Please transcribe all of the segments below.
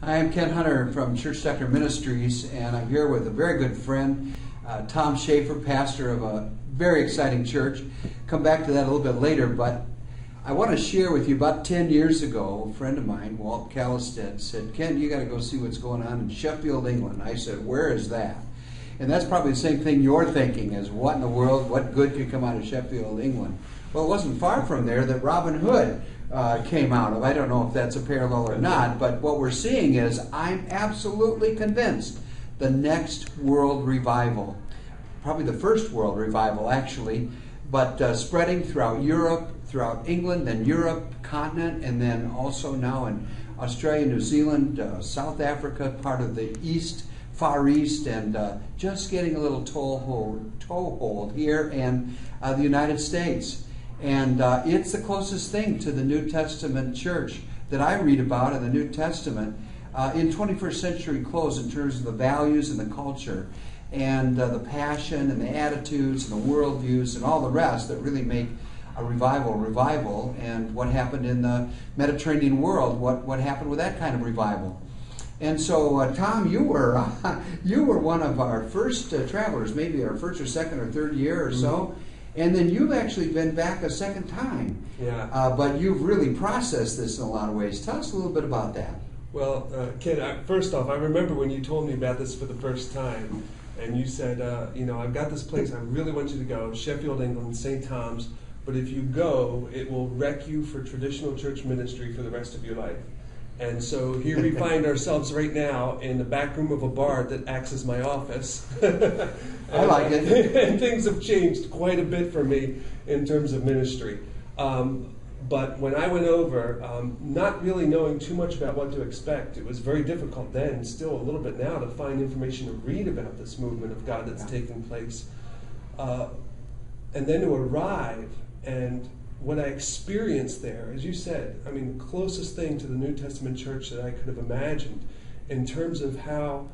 Hi, I'm Ken Hunter from Doctor Ministries, and I'm here with a very good friend, Tom Schaeffer, pastor of a very exciting church. Come back to that a little bit later, but I want to share with you, about 10 years ago, a friend of mine, Walt Callistad, said, Ken, you got to go see what's going on in Sheffield, England. I said, where is that? And that's probably the same thing you're thinking, is what in the world, what good could come out of Sheffield, England? Well, it wasn't far from there that Robin Hood came out of. I don't know if that's a parallel or not, but what we're seeing is, I'm absolutely convinced, the next world revival, probably the first world revival actually, but spreading throughout Europe, throughout England, then Europe continent, and then also now in Australia, New Zealand, South Africa, part of the East, Far East, and just getting a little toehold here in the United States. And it's the closest thing to the New Testament church that I read about in the New Testament in 21st century clothes, in terms of the values and the culture and the passion and the attitudes and the worldviews and all the rest that really make a revival. And what happened in the Mediterranean world, what happened with that kind of revival. And so, Tom, you were one of our first travelers, maybe our first or second or third year or so. And then you've actually been back a second time. Yeah. But you've really processed this in a lot of ways. Tell us a little bit about that. Well, Ken, first off, I remember when you told me about this for the first time, and you said, I've got this place, I really want you to go, Sheffield, England, St. Thomas, but if you go, it will wreck you for traditional church ministry for the rest of your life. And so here we find ourselves right now in the back room of a bar that acts as my office. I like it. And things have changed quite a bit for me in terms of ministry. But when I went over, not really knowing too much about what to expect, it was very difficult then, still a little bit now, to find information to read about this movement of God that's taking place. And then to arrive, and what I experienced there, as you said, I mean, the closest thing to the New Testament church that I could have imagined, in terms of how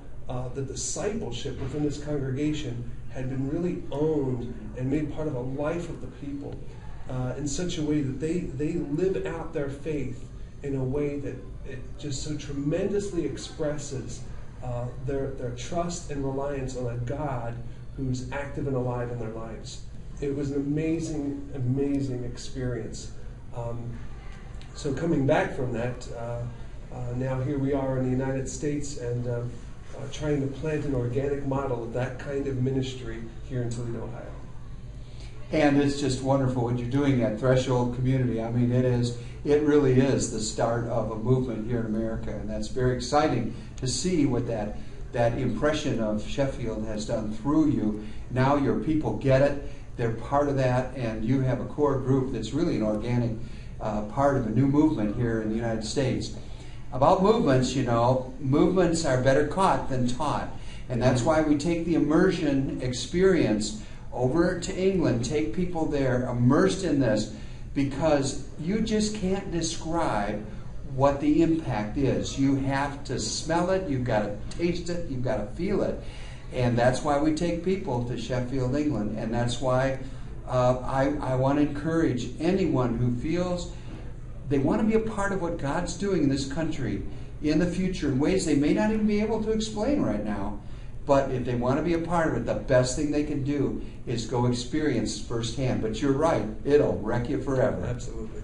the discipleship within this congregation had been really owned and made part of a life of the people in such a way that they live out their faith in a way that it just so tremendously expresses their trust and reliance on a God who's active and alive in their lives. It was an amazing, amazing experience. So coming back from that, now here we are in the United States, and trying to plant an organic model of that kind of ministry here in Toledo, Ohio. And it's just wonderful what you're doing at Threshold Community. I mean, it really is the start of a movement here in America, and that's very exciting to see what that impression of Sheffield has done through you. Now your people get it. They're part of that, and you have a core group that's really an organic part of a new movement here in the United States. About movements, movements are better caught than taught. And that's why we take the immersion experience over to England, take people there immersed in this, because you just can't describe what the impact is. You have to smell it, you've got to taste it, you've got to feel it. And that's why we take people to Sheffield, England. And that's why I want to encourage anyone who feels they want to be a part of what God's doing in this country in the future in ways they may not even be able to explain right now. But if they want to be a part of it, the best thing they can do is go experience firsthand. But you're right, it'll wreck you forever. Absolutely.